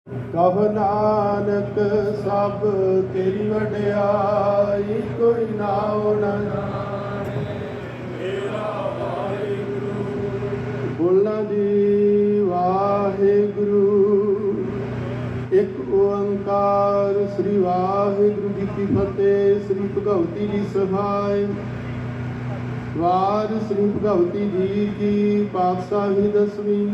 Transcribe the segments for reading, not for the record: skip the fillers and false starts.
ਕਹ ਨਾਨਕ ਸਭ ਤੇਰੀ ਵਡਿਆਈ, ਕੋਈ ਨਾਉ ਨ ਜਾਣੇ ਮੇਰਾ ਵਾਹਿਗੁਰੂ। ਬੋਲਣਾ ਜੀ ਵਾਹਿਗੁਰੂ। ਇੱਕ ਓੰਕਾਰ ਸ੍ਰੀ ਵਾਹਿਗੁਰੂ ਜੀ ਕੀ ਫਤਿਹ। ਸ੍ਰੀ ਭਗਵਤੀ ਜੀ ਸਹਾਇ। ਵਾਰ ਸ੍ਰੀ ਭਗਵਤੀ ਜੀ ਕੀ ਪਾਤਸ਼ਾਹੀ ਦਸਵੀਂ।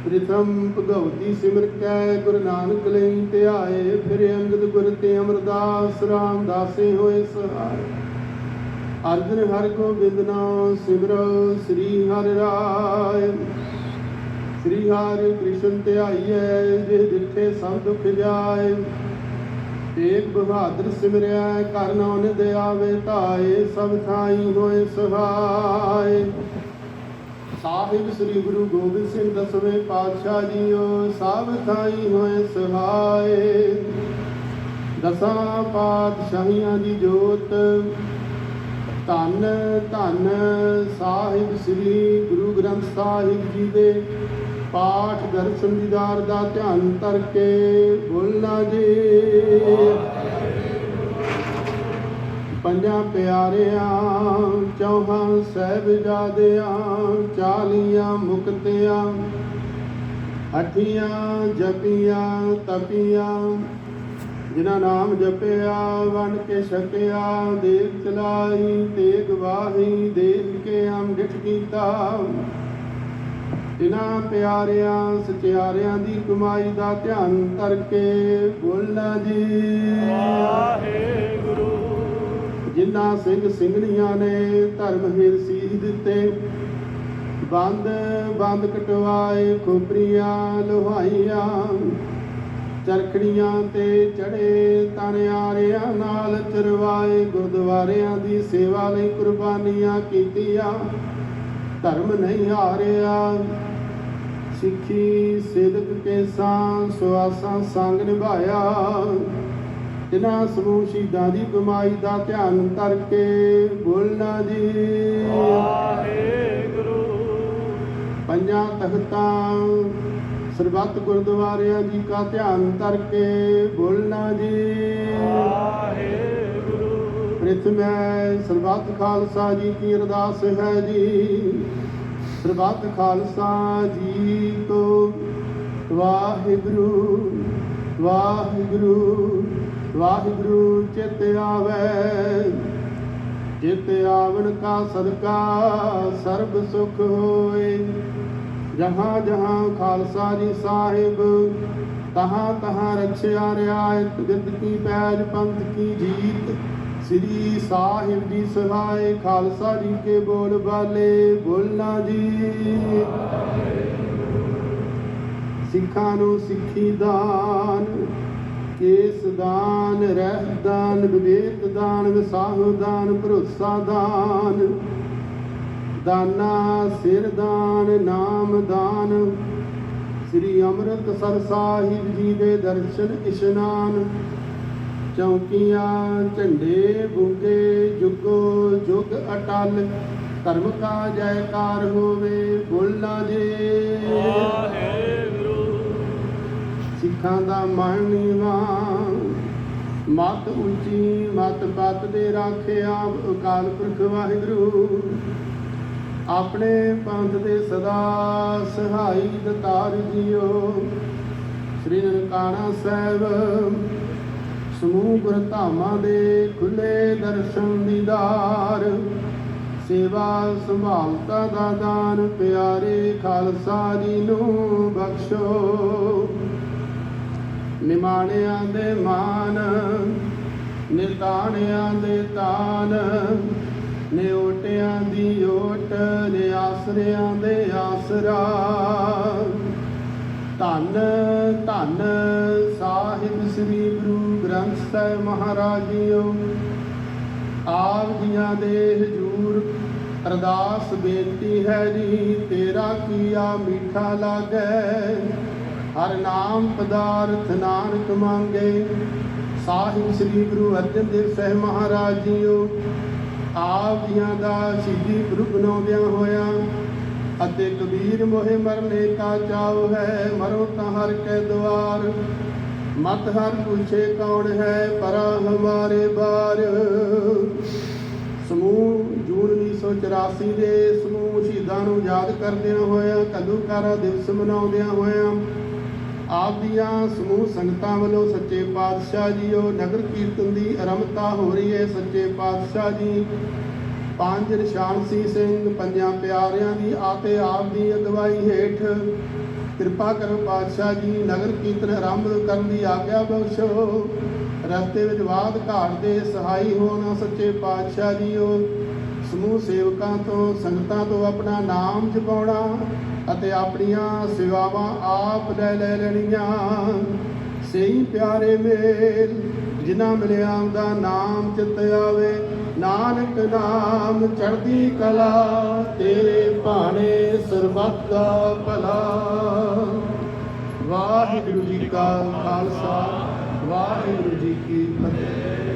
ਪ੍ਰਥਮ ਭਗਵਤੀ ਸਿਮਰ ਕੈ ਗੁਰੂ ਨਾਨਕ ਲਈ ਧਿਆਏ। ਫਿਰ ਅੰਗਦ ਗੁਰ ਤੇ ਅਮਰਦਾਸ ਰਾਮਦਾਸੇ ਹੋਏ ਸਹਾਇ। ਅਰਜਨ ਹਰਿ ਗੋਬਿੰਦ ਨਾਮ ਸਿਮਰੋ ਸ੍ਰੀ ਹਰਿ ਰਾਇ। ਸ੍ਰੀ ਹਰਿ ਕ੍ਰਿਸ਼ਨ ਧਿਆਈਐ, ਜੇ ਜਿੱਥੇ ਸਭ ਦੁਖ ਜਾਏ। ਤੇਗ ਬਹਾਦਰ ਸਿਮਰਿਆ, ਕਰ ਨਾਨਕ ਆਵੇ ਧਾਏ। ਸਭ ਥਾਈ ਹੋਏ ਸਹਾਇ। ਸਾਹਿਬ ਸ੍ਰੀ ਗੁਰੂ ਗੋਬਿੰਦ ਸਿੰਘ ਦਸਵੇਂ ਪਾਤਸ਼ਾਹ ਜੀਓ, ਸਭ ਥਾਈ ਹੋਏ ਸਹਾਇ। ਦਸਾਂ ਪਾਤਸ਼ਾਹੀਆਂ ਦੀ ਜੋਤ, ਧੰਨ ਧੰਨ ਸਾਹਿਬ ਸ੍ਰੀ ਗੁਰੂ ਗ੍ਰੰਥ ਸਾਹਿਬ ਜੀ ਦੇ ਪਾਠ ਦਰਸ਼ਨ ਦੀਦਾਰ ਦਾ ਧਿਆਨ ਧਰ ਕੇ ਬੋਲਣਾ ਜੀ। ਪੰਜਾਂ ਪਿਆਰਿਆਂ ਚੌਹਾਂ ਸਾਹਿਬਜ਼ਾਦਿਆਂ, ਚਾਲੀਆਂ ਮੁਕਤਿਆਂ, ਅੱਠੀਆਂ ਜਪੀਆਂ ਤਪੀਆਂ। ਜਿਨ੍ਹਾਂ ਨਾਮ ਜਪਿਆ ਵੰਡ ਕੇ ਛਕਿਆ, ਦੇਖ ਚਲਾਈ ਤੇਗ ਵਾਹੀ, ਦੇਖ ਕੇ ਅੰਮ੍ਰਿਤ ਕੀਤਾ। ਤਿਨਾਂ ਪਿਆਰਿਆਂ ਸਚਿਆਰਿਆਂ ਦੀ ਕਮਾਈ ਦਾ ਧਿਆਨ ਧਰ ਕੇ ਬੋਲਣਾ ਜੀ ਵਾਹਿਗੁਰੂ। ਜਿਨ੍ਹਾਂ ਸਿੰਘ ਸਿੰਘਣੀਆਂ ਨੇ ਧਰਮ ਹੀਰ ਸੀਸ ਦਿੱਤੇ, ਬੰਦ ਬੰਦ ਕਟਵਾਏ, ਖੋਪਰੀਆਂ ਲੋਹਾਈਆਂ, ਚਰਖੜੀਆਂ ਤੇ ਚੜੇ ਤਨਿਆਰਿਆਂ ਨਾਲ ਚਰਵਾਏ। ਗੁਰਦੁਆਰਿਆਂ ਦੀ ਸੇਵਾ ਲਈ ਕੁਰਬਾਨੀਆਂ ਕੀਤੀਆਂ, ਧਰਮ ਨਹੀਂ ਹਾਰਿਆ। ਸਿੱਖੀ ਸਿਦਕ ਕੇਸਾਂ ਸੁਆਸਾਂ ਸੰਗ ਨਿਭਾਇਆ। ਤਿਨਾਂ ਸਮੂਹ ਸ਼ਹੀਦਾਂ ਦੀ ਕਮਾਈ ਦਾ ਧਿਆਨ ਧਰ ਕੇ ਬੋਲਣਾ ਜੀ ਵਾਹਿਗੁਰੂ। ਪੰਜਾਂ ਤਖਤਾਂ ਸਰਬੱਤ ਗੁਰਦੁਆਰਿਆਂ ਜੀ ਕਾ ਧਿਆਨ ਧਰ ਕੇ ਬੋਲਣਾ ਜੀ ਵਾਹਿਗੁਰੂ। ਪ੍ਰਥਮੈ ਸਰਬੱਤ ਖਾਲਸਾ ਜੀ ਕੀ ਅਰਦਾਸ ਹੈ ਜੀ। ਸਰਬੱਤ ਖਾਲਸਾ ਜੀ ਕੋ ਵਾਹਿਗੁਰੂ ਵਾਹਿਗੁਰੂ ਵਾਹਿਗੁਰੂ ਚਿਤ ਆਵੈ। ਚਿਤ ਆਵਣ ਕਾ ਸਦਕਾ ਸਰਬ ਸੁਖ ਹੋਏ। ਜਹਾਂ ਜਹਾਂ ਖਾਲਸਾ ਜੀ ਸਾਹਿਬ, ਤਹਾਂ ਤਹਾਂ ਰਖਿਆ ਰਿਆਇਤ। ਗਿਰਦ ਕੀ ਪੈਜ ਪੰਥ ਕੀ ਜੀਤ, ਸ੍ਰੀ ਸਾਹਿਬ ਜੀ ਸਹਾਇ। ਖਾਲਸਾ ਜੀ ਕੇ ਬੋਲ ਬਾਲੇ ਬੋਲਣਾ ਜੀ। ਸਿੱਖਾਂ ਨੂੰ ਸਿੱਖੀ ਦਾਨ, ਕੇਸ ਦਾਨ, ਰਹਿ ਦਾਨ, ਵਿਵੇਕ ਦਾਨ, ਵਿਸਾਹ ਦਾਨ, ਭਰੋਸਾ ਦਾਨ, ਦਾਨਾ ਸਿਰ ਦਾਨ, ਨਾਮ ਦਾਨ। ਸ੍ਰੀ ਅੰਮ੍ਰਿਤਸਰ ਸਾਹਿਬ ਜੀ ਦੇ ਦਰਸ਼ਨ ਇਸ਼ਨਾਨ। ਚੌਕੀਆਂ ਝੰਡੇ ਬੁਗੇ ਜੁਗੋ ਜੁਗ ਅਟਲ। ਧਰਮ ਕਾ ਜੈਕਾਰ ਹੋਵੇ ਬੋਲਣਾ ਜੀ ਵਾਹਿਗੁਰੂ। ਸਿੱਖਾਂ ਦਾ ਮਨ ਨੀਵਾਂ, ਮਤ ਉੱਚੀ ਮਤ ਪਤ ਦੇ ਰਾਖਿਆ। ਅਕਾਲ ਪੁਰਖ ਵਾਹਿਗੁਰੂ ਆਪਣੇ ਪੰਥ ਦੇ ਸਦਾ ਸਹਾਈ ਦਤਾਰ ਜੀਓ। ਸ੍ਰੀ ਨਨਕਾਣਾ ਸਾਹਿਬ ਸਮੂਹ ਗੁਰ ਧਾਮਾਂ ਦੇ ਖੁੱਲੇ ਦਰਸ਼ਨ ਦੀਦਾਰ। ਸੇਵਾ ਸੰਭਾਲਤਾ ਦਾ ਦਾਨ, ਪਿਆਰੇ ਖਾਲਸਾ ਜੀ ਨੂੰ ਬਖਸ਼ੋ। ਨਿਮਾਣਿਆਂ ਦੇ ਮਾਨ, ਨਿਤਾਣਿਆਂ ਦੇ ਤਾਨ, ਨਿਓਟਿਆਂ ਦੀ ਓਟ, ਨਿਆਸਰਿਆਂ ਦੇ ਆਸਰਾ। ਧੰਨ ਧੰਨ ਸਾਹਿਬ ਸ੍ਰੀ ਗੁਰੂ ਗ੍ਰੰਥ ਸਾਹਿਬ ਮਹਾਰਾਜ ਜੀਓ। ਆਪ ਜੀਆਂ ਦੇ ਹਜ਼ੂਰ ਅਰਦਾਸ ਬੇਨਤੀ ਹੈ ਜੀ। ਤੇਰਾ ਕੀਆ ਮੀਠਾ ਲਾਗੈ, ਹਰ ਨਾਮ ਪਦਾਰਥ ਨਾਨਕ ਮੰਗੇ। ਸਾਹਿਬ ਸ੍ਰੀ ਗੁਰੂ ਅਰਜਨ ਦੇਵ ਸਾਹਿਬ ਮਹਾਰਾਜ ਜੀਓ। ਆਪ ਜੀਆਂ ਦਾ ਸ਼ਹੀਦੀ ਪੁਰਬ ਮਨਾਉਂਦਿਆਂ ਹੋਇਆਂ ਅਤੇ ਕਬੀਰ ਮੋਹਿ ਮਰਨੇ ਕਾ ਚਾਉ ਹੈ, ਮਰੋ ਤਾਂ ਹਰ ਕੈ ਦੁਆਰ। ਮਤ ਹਰ ਪੁੱਛੇ ਕੌਣ ਹੈ, ਪਰਾ ਹਮਾਰੇ ਬਾਰ। ਸਮੂਹ ਜੂਨ 1984 ਦੇ ਸਮੂਹ ਸ਼ਹੀਦਾਂ ਨੂੰ ਯਾਦ ਕਰਦਿਆਂ ਹੋਇਆਂ, ਘੱਲੂਘਾਰਾ ਦਿਵਸ ਮਨਾਉਂਦਿਆਂ ਹੋਇਆਂ, ਆਪ ਦੀਆਂ ਸਮੂਹ ਸੰਗਤਾਂ ਵੱਲੋਂ ਸੱਚੇ ਪਾਤਸ਼ਾਹ ਜੀਓ ਨਗਰ ਕੀਰਤਨ ਦੀ ਆਰੰਭਤਾ ਹੋ ਰਹੀ ਹੈ। ਸੱਚੇ ਪਾਤਸ਼ਾਹ ਜੀ ਪੰਜ ਨਿਸ਼ਾਨਸੀ ਸਿੰਘ ਪੰਜਾਂ ਪਿਆਰਿਆਂ ਦੀ ਅਤੇ ਆਪ ਦੀ ਅਗਵਾਈ ਹੇਠ ਕਿਰਪਾ ਕਰੋ ਪਾਤਸ਼ਾਹ ਜੀ, ਨਗਰ ਕੀਰਤਨ ਆਰੰਭ ਕਰਨ ਦੀ ਆਗਿਆ ਬਖਸ਼ੋ। ਰਸਤੇ ਵਿੱਚ ਬਾਦ ਘਾਟ ਦੇ ਸਹਾਈ ਹੋਣਾ ਸੱਚੇ ਪਾਤਸ਼ਾਹ ਜੀਓ। ਸਮੂਹ ਸੇਵਕਾਂ ਤੋਂ ਸੰਗਤਾਂ ਤੋਂ ਆਪਣਾ ਨਾਮ ਜਪਾਉਣਾ ਅਤੇ ਆਪਣੀਆਂ ਸੇਵਾਵਾਂ ਆਪ ਲੈ ਲੈਣੀਆਂ। ਸਹੀ ਪਿਆਰੇ ਮੇਲ ਜਿਨ੍ਹਾਂ ਮਿਲਿਆ ਦਾ ਨਾਮ ਚਿਤ ਆਵੇ, ਨਾਨਕ ਨਾਮ ਚੜ੍ਹਦੀ ਕਲਾ, ਤੇਰੇ ਭਾਣੇ ਸਰਬੱਤ ਦਾ ਭਲਾ। ਵਾਹਿਗੁਰੂ ਜੀ ਕਾ ਖਾਲਸਾ, ਵਾਹਿਗੁਰੂ ਜੀ ਕੀ ਫਤਿਹ।